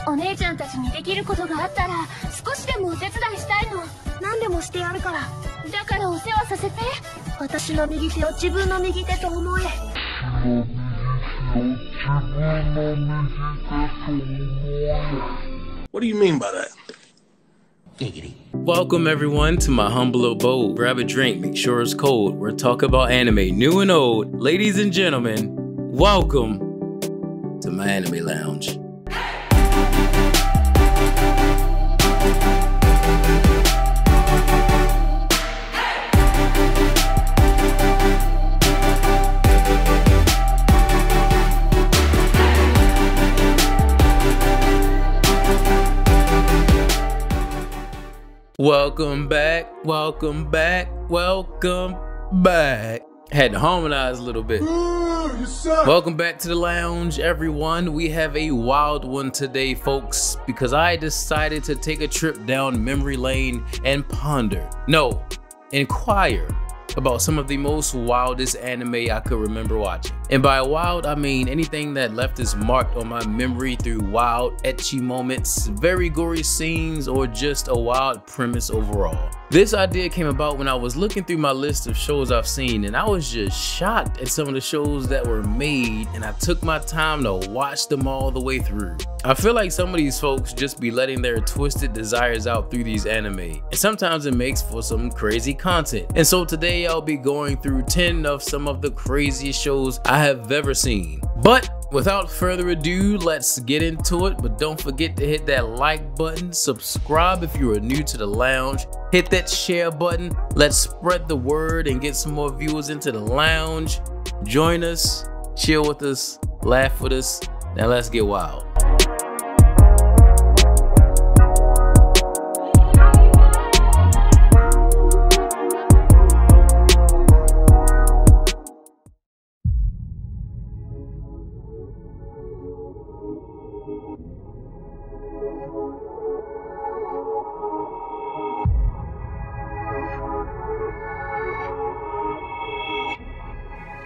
お姉ちゃんたちにできることがあったら少しでもお手伝いしたいの。何でもしてやるから。だからお世話させて。私の右手を自分の右手と思え。What do you mean by that? Welcome everyone to my humble abode. Grab a drink, make sure it's cold. We're talking about anime, new and old. Ladies and gentlemen, welcome to my anime lounge. Welcome back, welcome back, welcome back. Had to harmonize a little bit. Welcome back to the lounge, everyone. We have a wild one today, folks, because I decided to take a trip down memory lane and inquire about some of the most wildest anime I could remember watching. And by wild, I mean anything that left its mark on my memory through wild, ecchi moments, very gory scenes, or just a wild premise overall. This idea came about when I was looking through my list of shows I've seen, and I was just shocked at some of the shows that were made, and I took my time to watch them all the way through. I feel like some of these folks just be letting their twisted desires out through these anime, and sometimes it makes for some crazy content. And so today I'll be going through 10 of some of the craziest shows I have ever seen. But without further ado, let's get into it. But don't forget to hit that like button, subscribe if you are new to the lounge, hit that share button. Let's spread the word and get some more viewers into the lounge. Join us, chill with us, laugh with us. Now let's get wild.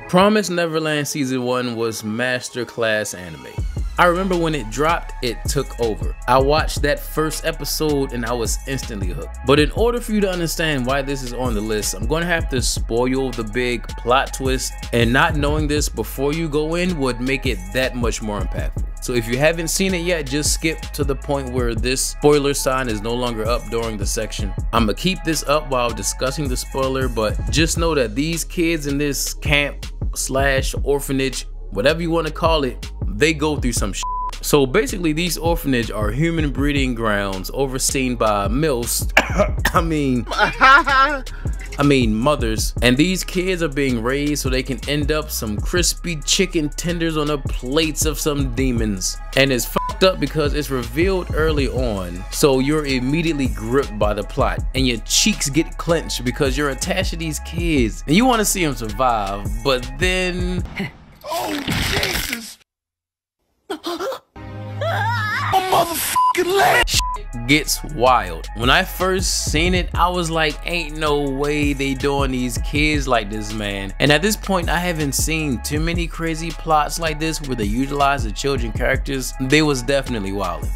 Promised Neverland Season 1 was masterclass anime. I remember when it dropped, it took over. I watched that first episode and I was instantly hooked. But in order for you to understand why this is on the list, I'm going to have to spoil the big plot twist, and not knowing this before you go in would make it that much more impactful. So if you haven't seen it yet, just skip to the point where this spoiler sign is no longer up during the section. I'm gonna keep this up while discussing the spoiler, but just know that these kids in this camp slash orphanage, whatever you want to call it, they go through some shit. So basically these orphanage are human breeding grounds overseen by MILFs, I mean mothers, and these kids are being raised so they can end up some crispy chicken tenders on the plates of some demons. And it's fucked up because it's revealed early on, so you're immediately gripped by the plot and your cheeks get clenched because you're attached to these kids and you want to see them survive. But then Oh, Jesus! Motherfucking leg! Gets wild. When I first seen it, I was like, ain't no way they doing these kids like this, man. And at this point, I haven't seen too many crazy plots like this where they utilize the children characters. They was definitely wilding.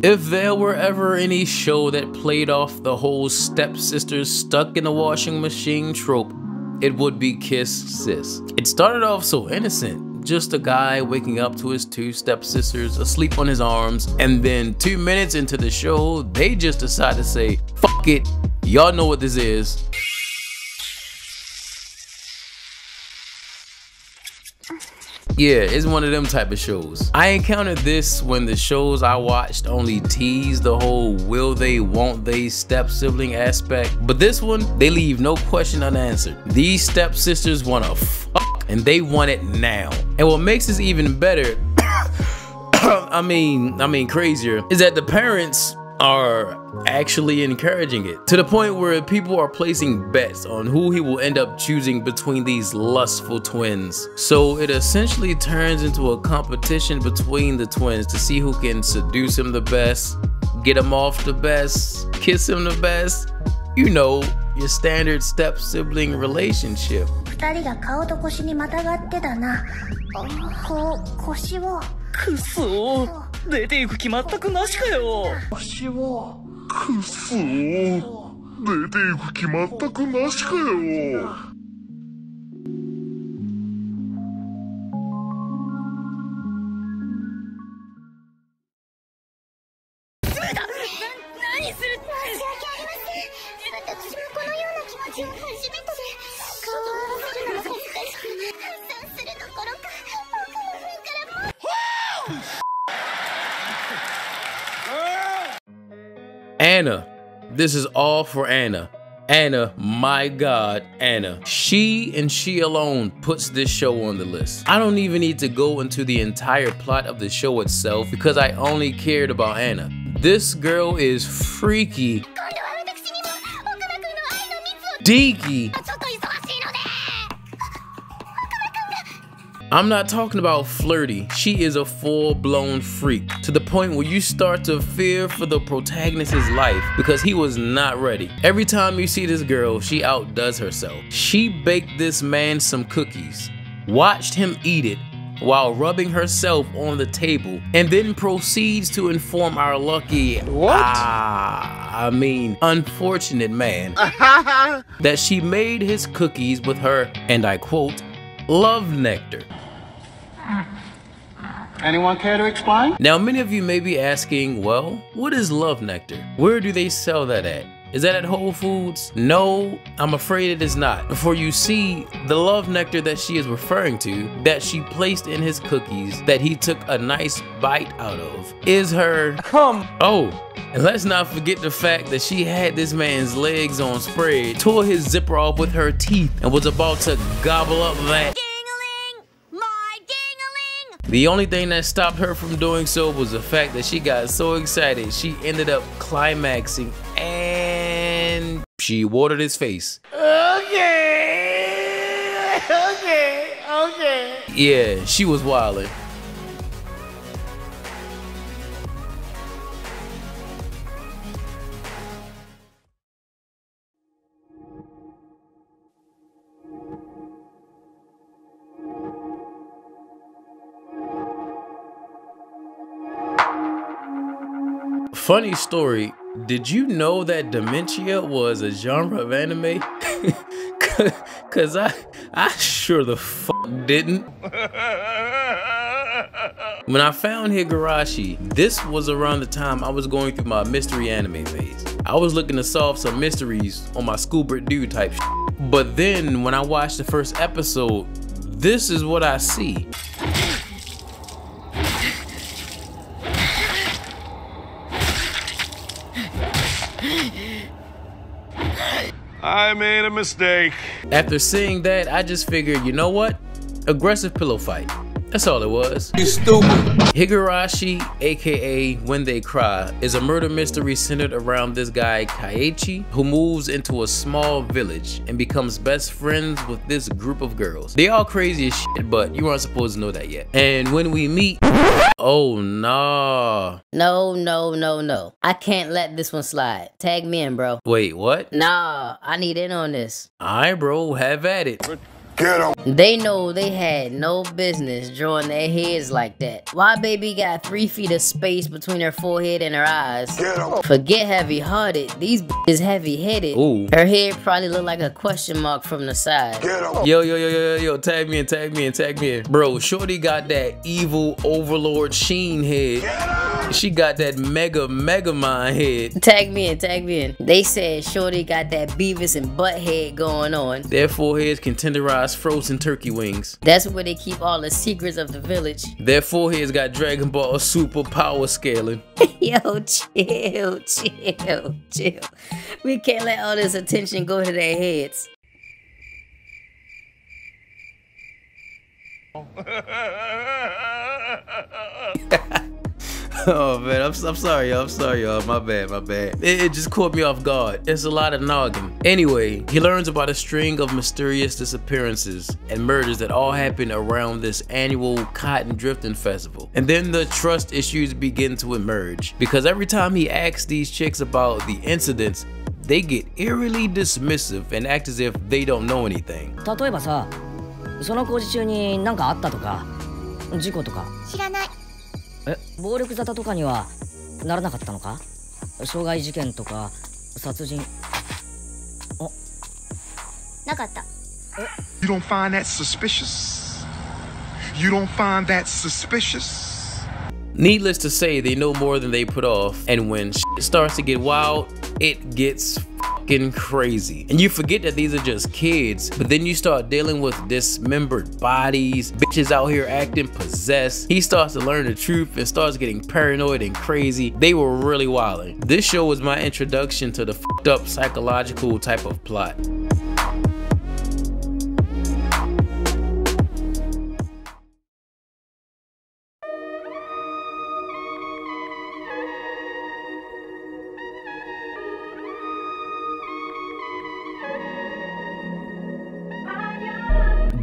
If there were ever any show that played off the whole stepsisters stuck in a washing machine trope, it would be Kiss Sis. It started off so innocent, just a guy waking up to his two stepsisters asleep on his arms, and then 2 minutes into the show, they just decide to say, fuck it, y'all know what this is. Yeah, it's one of them type of shows. I encountered this when the shows I watched only teased the whole will they, won't they step sibling aspect. But this one, they leave no question unanswered. These stepsisters wanna fuck and they want it now. And what makes this even better, I mean crazier, is that the parents are actually encouraging it, to the point where people are placing bets on who he will end up choosing between these lustful twins. So it essentially turns into a competition between the twins to see who can seduce him the best, get him off the best, kiss him the best. You know, your standard step sibling relationship. 二人が顔と腰にまたがってたな。腰を。くそー、出て行く気全くなしかよ。腰を。くそー。出て行く気全くなしかよ。何するって。申し訳ありません。私もこのような気持ちは初めてで、顔を合わせるのも恥ずかしく、発散するどころか、奥の方からも。Anna. This is all for Anna. Anna, my God, Anna. She and she alone puts this show on the list. I don't even need to go into the entire plot of the show itself because I only cared about Anna. This girl is freaky, deaky. I'm not talking about flirty. She is a full-blown freak, to the point where you start to fear for the protagonist's life because he was not ready. Every time you see this girl, she outdoes herself. She baked this man some cookies, watched him eat it while rubbing herself on the table, and then proceeds to inform our lucky, unfortunate man that she made his cookies with her, and I quote, love nectar. Anyone care to explain? Now, many of you may be asking, well, what is love nectar? Where do they sell that at? Is that at Whole Foods? No, I'm afraid it is not. For you see, the love nectar that she is referring to, that she placed in his cookies, that he took a nice bite out of, is her Oh, and let's not forget the fact that she had this man's legs on spread, tore his zipper off with her teeth, and was about to gobble up that. The only thing that stopped her from doing so was the fact that she got so excited she ended up climaxing and she watered his face. Okay. Yeah, she was wildin'. Funny story, did you know that dementia was a genre of anime? Cause I sure the fuck didn't. When I found Higurashi, this was around the time I was going through my mystery anime phase. I was looking to solve some mysteries on my Schoolbert Dude type shit. But then when I watched the first episode, this is what I see. I made a mistake. After seeing that, I just figured, you know what? Aggressive pillow fight. That's all it was. You stupid. Higurashi, aka When They Cry, is a murder mystery centered around this guy Kaiichi, who moves into a small village and becomes best friends with this group of girls. They all crazy as shit, but you aren't supposed to know that yet. And when we meet, oh nah. No. I can't let this one slide. Tag me in, bro. Wait, what? Nah, I need in on this. Alright, bro, have at it. Get him. They know they had no business drawing their heads like that. Why baby got 3 feet of space between her forehead and her eyes? Get him. Forget heavy-hearted, these is heavy-headed. Ooh. Her head probably look like a question mark from the side. Get him. Yo, tag me in. Bro, shorty got that evil overlord Sheen head. She got that mega mind head. Tag me in. They said shorty got that Beavis and Butthead going on. Their foreheads can tenderize frozen turkey wings. That's where they keep all the secrets of the village. Their foreheads got Dragon Ball super power scaling. Yo, chill. We can't let all this attention go to their heads. Oh man, I'm sorry y'all, my bad. It just caught me off guard. It's a lot of noggin. Anyway, he learns about a string of mysterious disappearances and murders that all happen around this annual cotton drifting festival. And then the trust issues begin to emerge, because every time he asks these chicks about the incidents, they get eerily dismissive and act as if they don't know anything. 例えばさ、その工事中に何かあったとか、事故とか。知らない。暴力沙汰とかにはならなかったのか？傷害事件とか殺人。なかった。You don't find that suspicious? You don't find that suspicious? Needless to say, they know more than they put off, and when shit starts to get wild, it gets fucking crazy. And you forget that these are just kids, but then you start dealing with dismembered bodies, bitches out here acting possessed. He starts to learn the truth and starts getting paranoid and crazy. They were really wilding. This show was my introduction to the fucked up psychological type of plot.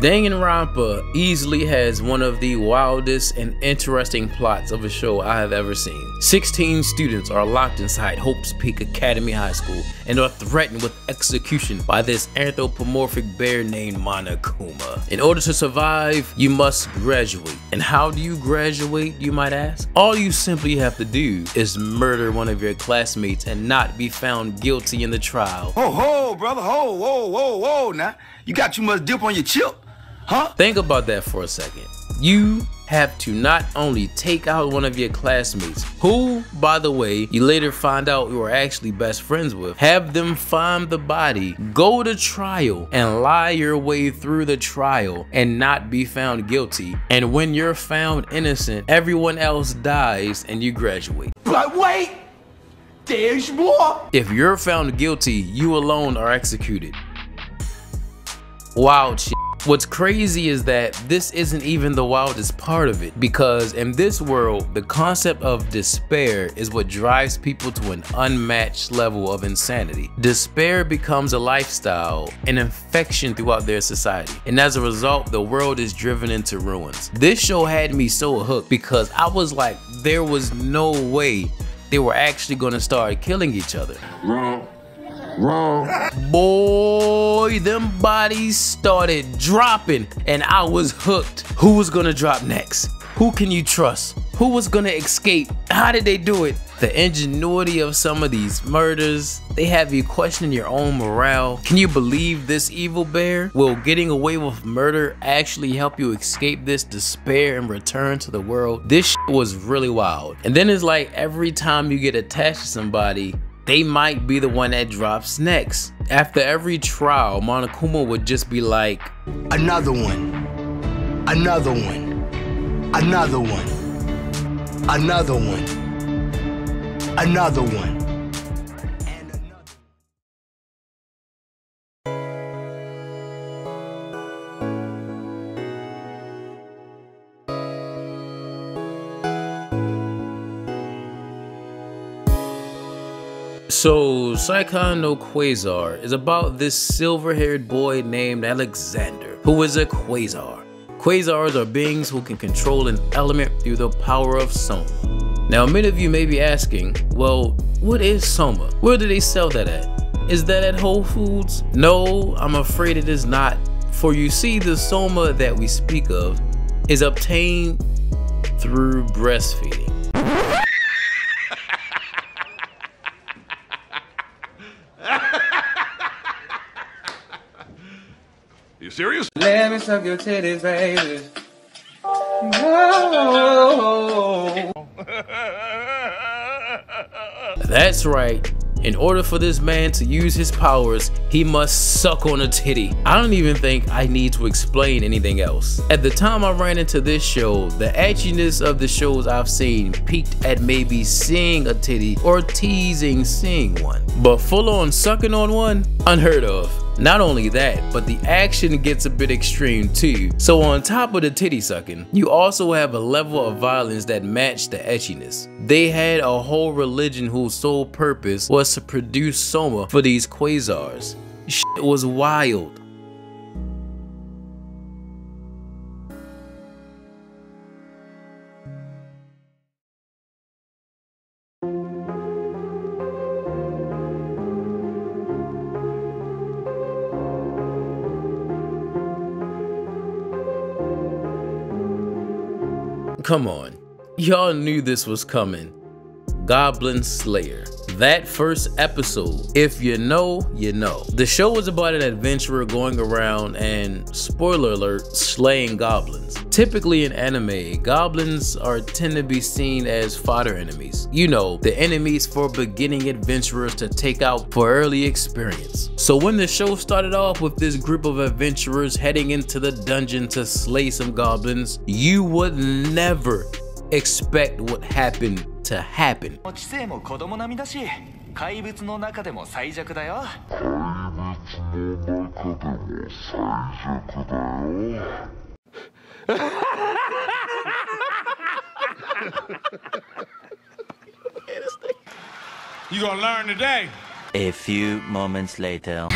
Danganronpa easily has one of the wildest and interesting plots of a show I have ever seen. 16 students are locked inside Hope's Peak Academy High School and are threatened with execution by this anthropomorphic bear named Monokuma. In order to survive, you must graduate. And how do you graduate, you might ask? All you simply have to do is murder one of your classmates and not be found guilty in the trial. Ho, brother, whoa, now. You got too much dip on your chip. Huh? Think about that for a second. You have to not only take out one of your classmates, who, by the way, you later find out you were actually best friends with, have them find the body, go to trial, and lie your way through the trial and not be found guilty. And when you're found innocent, everyone else dies and you graduate. But wait, there's more. If you're found guilty, you alone are executed. Wild shit. What's crazy is that this isn't even the wildest part of it, because in this world, the concept of despair is what drives people to an unmatched level of insanity. Despair becomes a lifestyle, an infection throughout their society, and as a result, the world is driven into ruins. This show had me so hooked because I was like, there was no way they were actually gonna start killing each other. Wrong. Boy, them bodies started dropping and I was hooked. Who was gonna drop next? Who can you trust? Who was gonna escape? How did they do it? The ingenuity of some of these murders, they have you questioning your own morale. Can you believe this evil bear? Will getting away with murder actually help you escape this despair and return to the world? This shit was really wild. And then it's like every time you get attached to somebody, they might be the one that drops next. After every trial, Monokuma would just be like, another one, another one, another one, another one, another one. So, No Quasar is about this silver-haired boy named Alexander, who is a quasar. Quasars are beings who can control an element through the power of Soma. Now, many of you may be asking, well, what is Soma? Where do they sell that at? Is that at Whole Foods? No, I'm afraid it is not. For you see, the Soma that we speak of is obtained through breastfeeding. You serious? Let me suck your titties, baby. No. That's right. In order for this man to use his powers, he must suck on a titty. I don't even think I need to explain anything else. At the time I ran into this show, the edginess of the shows I've seen peaked at maybe seeing a titty or teasing seeing one. But full on sucking on one? Unheard of. Not only that, but the action gets a bit extreme too. So on top of the titty sucking, you also have a level of violence that matched the etchiness. They had a whole religion whose sole purpose was to produce soma for these quasars. Shit was wild. Come on, y'all knew this was coming. Goblin Slayer. That first episode, if you know, you know. The show was about an adventurer going around and, spoiler alert, slaying goblins. Typically in anime, goblins tend to be seen as fodder enemies. You know, the enemies for beginning adventurers to take out for early experience. So when the show started off with this group of adventurers heading into the dungeon to slay some goblins, you would never expect what happened to happen. You gonna learn today. A few moments later.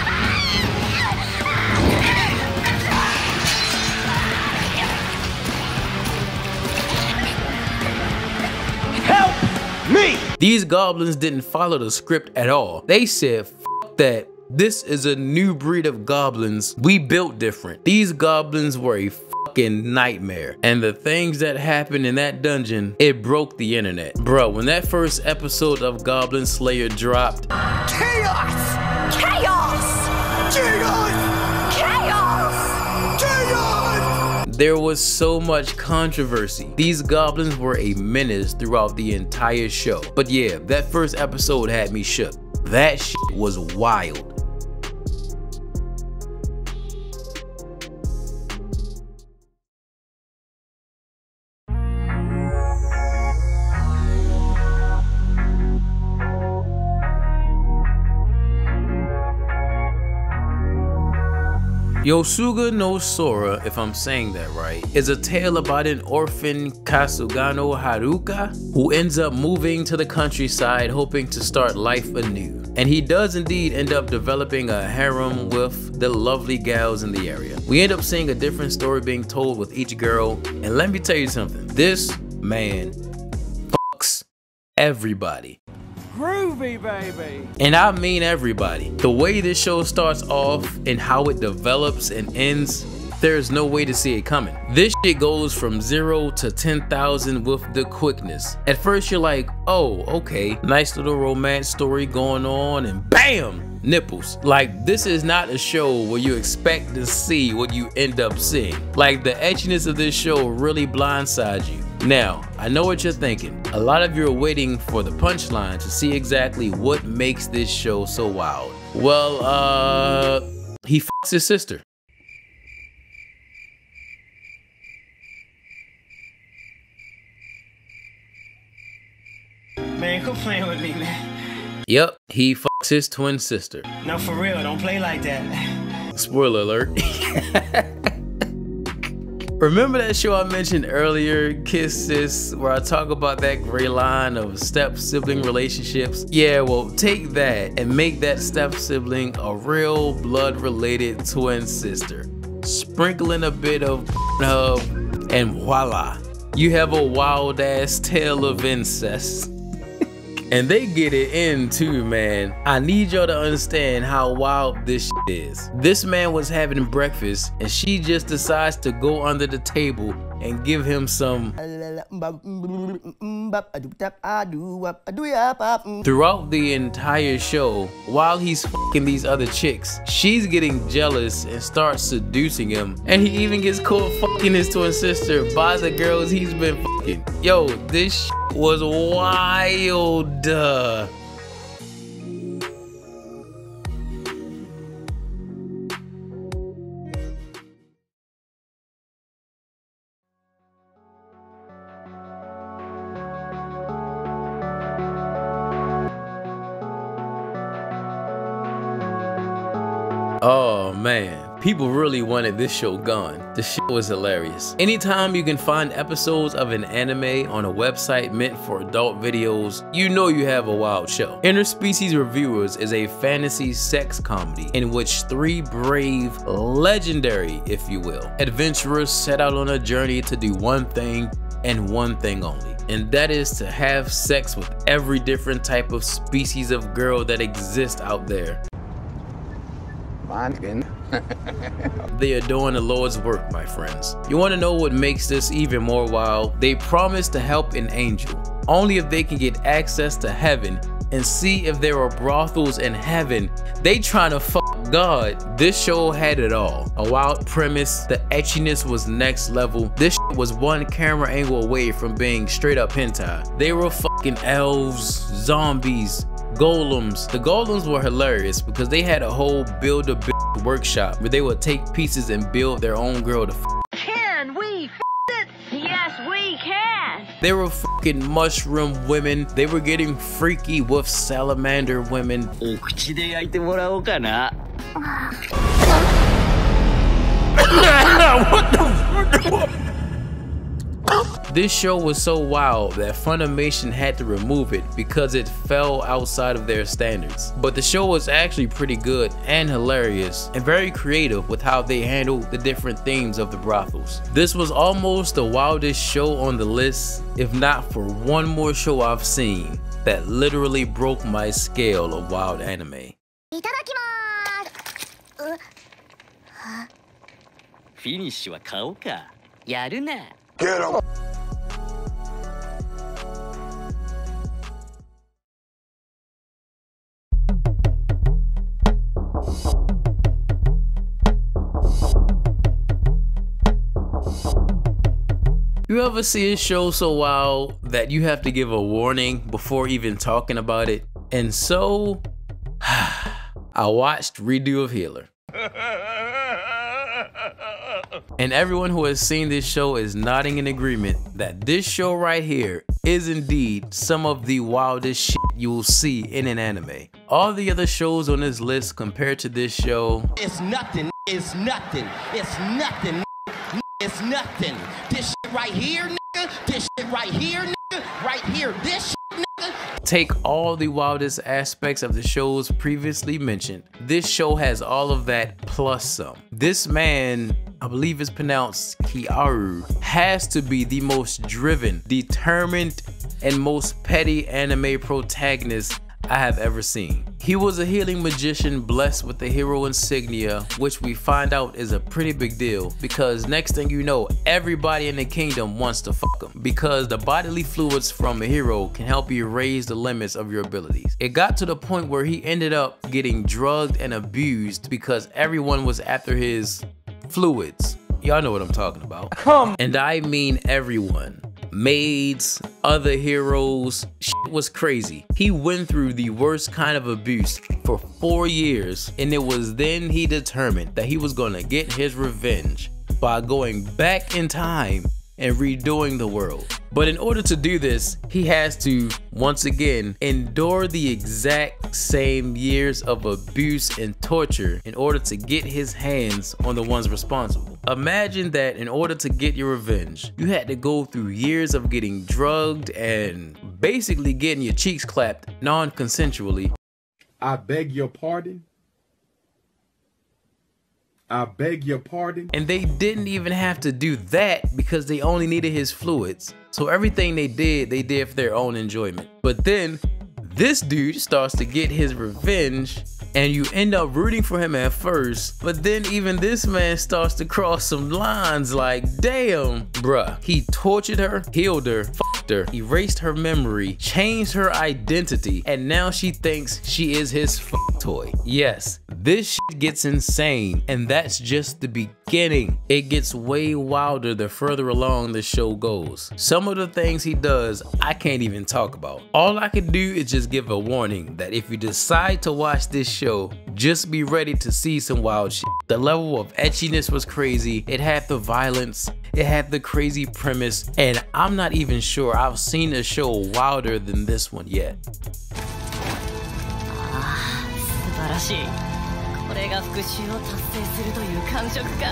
Me! These goblins didn't follow the script at all. They said, "F that. This is a new breed of goblins. We built different." These goblins were a fucking nightmare. And the things that happened in that dungeon, it broke the internet. Bro, when that first episode of Goblin Slayer dropped, Chaos! Chaos! Chaos! Chaos! Chaos! there was so much controversy. These goblins were a menace throughout the entire show. But yeah, that first episode had me shook. That shit was wild. Yosuga no Sora, if I'm saying that right, is a tale about an orphan Kasugano Haruka who ends up moving to the countryside hoping to start life anew. And he does indeed end up developing a harem with the lovely gals in the area. We end up seeing a different story being told with each girl, and let me tell you something, this man fucks everybody. Groovy, baby. And I mean everybody. The way this show starts off and how it develops and ends, there's no way to see it coming. This shit goes from 0 to 10,000 with the quickness. At first you're like, oh, okay, nice little romance story going on, and bam, nipples. Like, this is not a show where you expect to see what you end up seeing. Like, the etchiness of this show really blindsides you. Now, I know what you're thinking. A lot of you are waiting for the punchline to see exactly what makes this show so wild. Well, he fucks his sister. Man, quit playing with me, man. Yep, he fucks his twin sister. No, for real, don't play like that. Spoiler alert. Remember that show I mentioned earlier, Kiss Sis, where I talk about that gray line of step-sibling relationships? Yeah, well, take that and make that step-sibling a real blood-related twin sister. Sprinkle in a bit of hub, and voila, you have a wild-ass tale of incest. And they get it in too, man. I need y'all to understand how wild this shit is. This man was having breakfast and she just decides to go under the table and give him some. Throughout the entire show, while he's fucking these other chicks, she's getting jealous and starts seducing him. And he even gets caught fucking his twin sister by the girls he's been fucking. Yo, this shit was wild. Oh man, people really wanted this show gone. The shit was hilarious. Anytime you can find episodes of an anime on a website meant for adult videos, you know you have a wild show. Interspecies Reviewers is a fantasy sex comedy in which three brave, legendary, if you will, adventurers set out on a journey to do one thing and one thing only, and that is to have sex with every different type of species of girl that exists out there. They are doing the Lord's work, my friends. You want to know what makes this even more wild? They promise to help an angel, only if they can get access to heaven and see if there are brothels in heaven. They trying to fuck God. This show had it all. A wild premise, the etchiness was next level. This shit was one camera angle away from being straight up hentai. They were fucking elves, zombies, golems. The golems were hilarious because they had a whole build-a-build workshop where they would take pieces and build their own girl to Can we it? Yes, we can. They were fucking mushroom women. They were getting freaky with salamander women. What the This show was so wild that Funimation had to remove it because it fell outside of their standards. But the show was actually pretty good and hilarious and very creative with how they handled the different themes of the brothels. This was almost the wildest show on the list, if not for one more show I've seen that literally broke my scale of wild anime. Finish wa kao ka. Yaru na. Get him! You ever see a show so wild that you have to give a warning before even talking about it? And so, I watched Redo of Healer. And everyone who has seen this show is nodding in agreement that this show right here is indeed some of the wildest shit you will see in an anime. All the other shows on this list compared to this show, it's nothing, it's nothing, it's nothing, it's nothing. This shit right here, nigga, this shit right here, nigga, right here, this shit, nigga. Take all the wildest aspects of the shows previously mentioned. This show has all of that plus some. This man, I believe it's pronounced Kiaru, has to be the most driven, determined, and most petty anime protagonist I have ever seen. He was a healing magician blessed with the hero insignia, which we find out is a pretty big deal because next thing you know, everybody in the kingdom wants to fuck him because the bodily fluids from a hero can help you raise the limits of your abilities. It got to the point where he ended up getting drugged and abused because everyone was after his fluids. Y'all know what I'm talking about. And I mean everyone. Maids, other heroes, shit was crazy. He went through the worst kind of abuse for 4 years, and it was then he determined that he was gonna get his revenge by going back in time and redoing the world. But in order to do this, he has to, once again, endure the exact same years of abuse and torture in order to get his hands on the ones responsible. Imagine that in order to get your revenge, you had to go through years of getting drugged and basically getting your cheeks clapped non-consensually. I beg your pardon? I beg your pardon? And they didn't even have to do that because they only needed his fluids. So everything they did for their own enjoyment. But then this dude starts to get his revenge and you end up rooting for him at first. But then even this man starts to cross some lines like, damn, bruh. He tortured her, healed her, fucked her, erased her memory, changed her identity, and now she thinks she is his fuck toy. Yes, this shit gets insane, and that's just the beginning. It gets way wilder the further along the show goes. Some of the things he does, I can't even talk about. All I can do is just give a warning that if you decide to watch this show, just be ready to see some wild shit. The level of etchiness was crazy. It had the violence, it had the crazy premise, and I'm not even sure I've seen a show wilder than this one yet. これが復讐を達成するという感触か。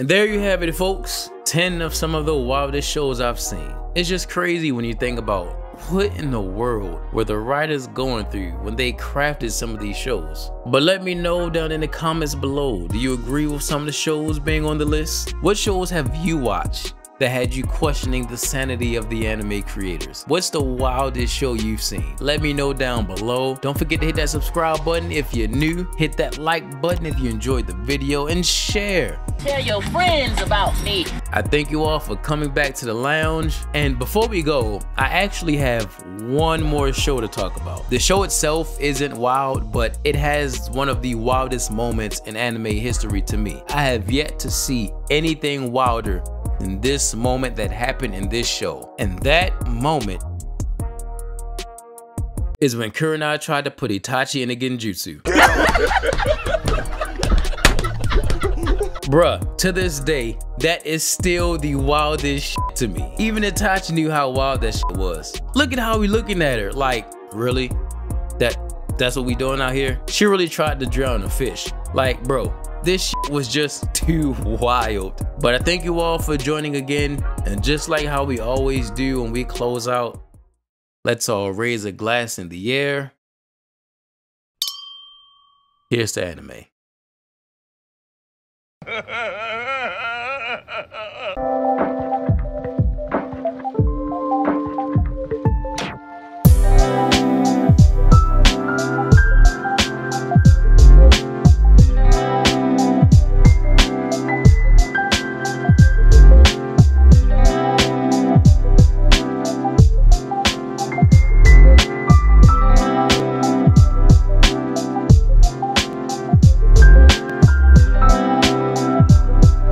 And there you have it, folks. 10 of some of the wildest shows I've seen. It's just crazy when you think about what in the world were the writers going through when they crafted some of these shows. But let me know down in the comments below, do you agree with some of the shows being on the list? What shows have you watched that had you questioning the sanity of the anime creators? What's the wildest show you've seen? Let me know down below. Don't forget to hit that subscribe button if you're new. Hit that like button if you enjoyed the video, and share. Tell your friends about me. I thank you all for coming back to the lounge. And before we go, I actually have one more show to talk about. The show itself isn't wild, but it has one of the wildest moments in anime history to me. I have yet to see anything wilder than this moment that happened in this show. And that moment is when Kurenai tried to put Itachi in a genjutsu. Bruh, to this day, that is still the wildest shit to me. Even Itachi knew how wild that shit was. Look at how we looking at her, like, really? That's what we doing out here? She really tried to drown a fish. Like, bro, this shit was just too wild. But I thank you all for joining again. And just like how we always do when we close out, let's all raise a glass in the air. Here's to anime.